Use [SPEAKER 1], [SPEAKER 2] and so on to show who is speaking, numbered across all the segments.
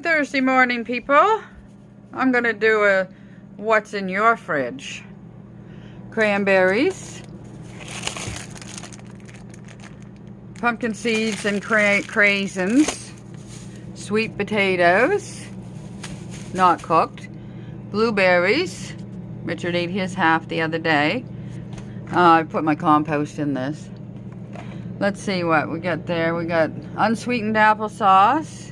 [SPEAKER 1] Good Thursday morning, people. I'm going to do a what's in your fridge. Cranberries, pumpkin seeds and craisins, sweet potatoes, not cooked, blueberries. Richard ate his half the other day. I put my compost in this. Let's see what we got there. We got unsweetened applesauce.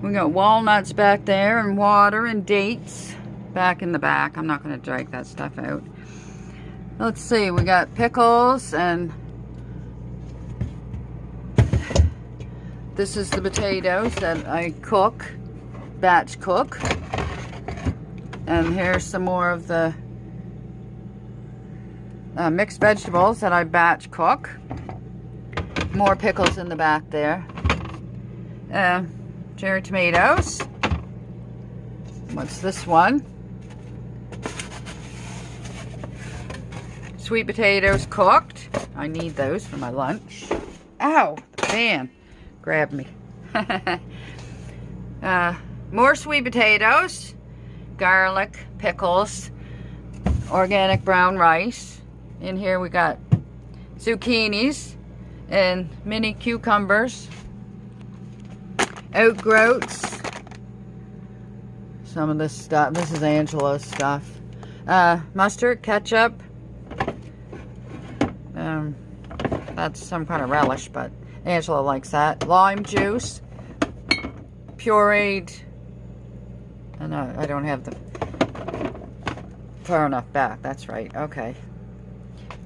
[SPEAKER 1] We got walnuts back there, and water, and dates back in the back. I'm not going to drag that stuff out. Let's see, we got pickles, and this is the potatoes that I cook, batch cook. And here's some more of the mixed vegetables that I batch cook. More pickles in the back there. Cherry tomatoes. What's this one? Sweet potatoes cooked. I need those for my lunch. Ow, the fan grabbed me. More sweet potatoes, garlic, pickles, organic brown rice. In here we got zucchinis and mini cucumbers, outgrowths, some of this stuff. This is Angela's stuff. Mustard, ketchup. That's some kind of relish, but Angela likes that. Lime juice, pureed. And I don't have the far enough back. That's right. Okay.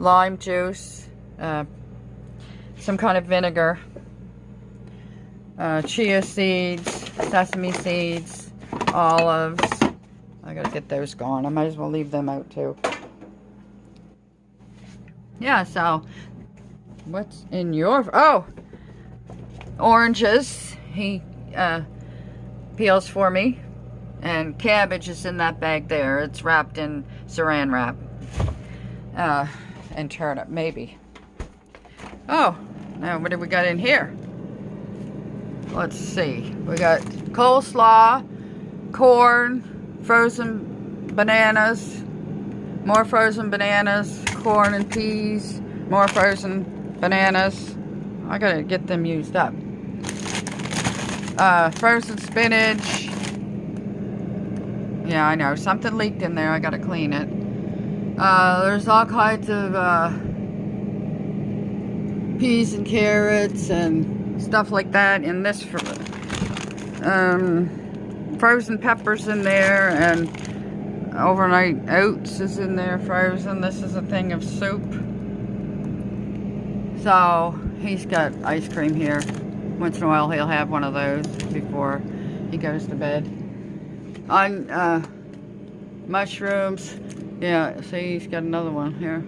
[SPEAKER 1] Lime juice, some kind of vinegar, chia seeds, sesame seeds, olives. I gotta get those gone. I might as well leave them out too. Yeah, so what's in your... Oh! Oranges. He peels for me. And cabbage is in that bag there. It's wrapped in saran wrap. And turnip, maybe. Oh, now what do we got in here? Let's see. We got coleslaw, corn, frozen bananas, more frozen bananas, corn and peas, more frozen bananas. I gotta get them used up. Frozen spinach. Yeah, I know. Something leaked in there. I gotta clean it. There's all kinds of peas and carrots and stuff like that in this. Frozen peppers in there, and overnight oats is in there frozen. This is a thing of soup. So he's got ice cream here. Once in a while he'll have one of those before he goes to bed. On mushrooms. Yeah, see, he's got another one here.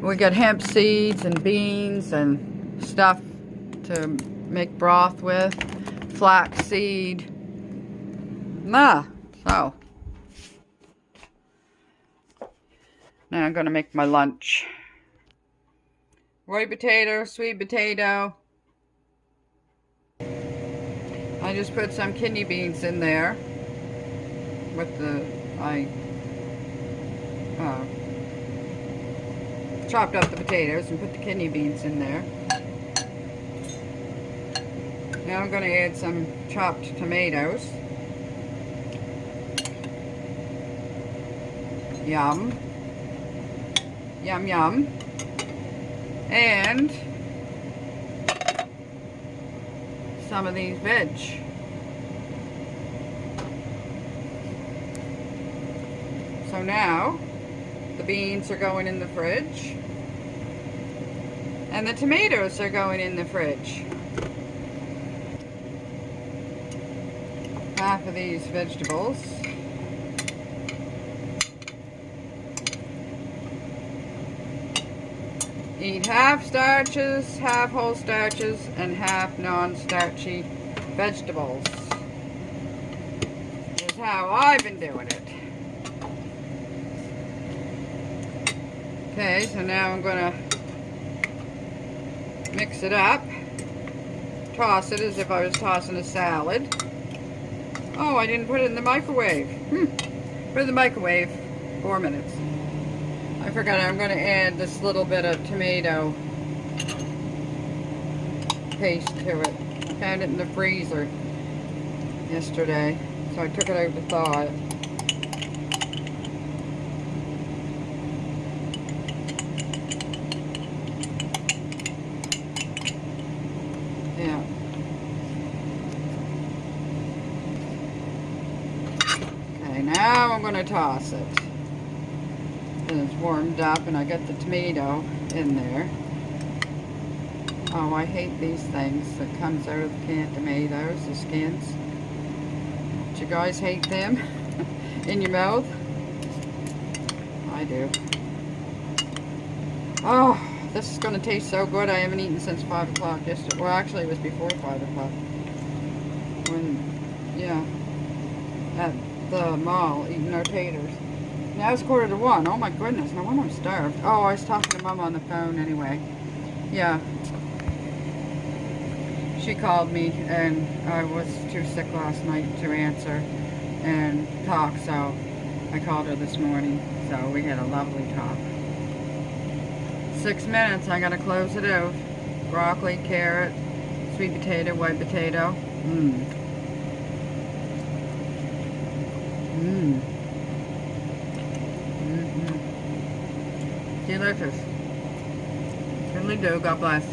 [SPEAKER 1] We got hemp seeds and beans and stuff to make broth with. Flax seed. So. Now I'm going to make my lunch. White potato, sweet potato. I just put some kidney beans in there. With the... chopped up the potatoes and put the kidney beans in there. Now I'm going to add some chopped tomatoes. Yum. Yum, yum. And some of these veg. So now the beans are going in the fridge, and the tomatoes are going in the fridge. Half of these vegetables. Eat half starches, half whole starches, and half non-starchy vegetables. This is how I've been doing it. Okay, so now I'm going to mix it up. Toss it as if I was tossing a salad. Oh, I didn't put it in the microwave. Put it in the microwave. 4 minutes. I forgot I'm going to add this little bit of tomato paste to it. I found it in the freezer yesterday, so I took it out to thaw it. Yeah. Okay, now I'm going to toss it. And it's warmed up and I got the tomato in there. Oh, I hate these things that comes out of the canned tomatoes, the skins. Do you guys hate them in your mouth? I do. Oh, this is going to taste so good. I haven't eaten since 5 o'clock yesterday. Well, actually, it was before 5 o'clock. Yeah, at the mall eating our taters. Now it's 1:45. Oh my goodness, no wonder I'm starved. Oh, I was talking to Mom on the phone anyway. Yeah. She called me and I was too sick last night to answer and talk, so I called her this morning. So we had a lovely talk. 6 minutes, I gotta close it out. Broccoli, carrot, sweet potato, white potato. Delicious. Really do. God bless.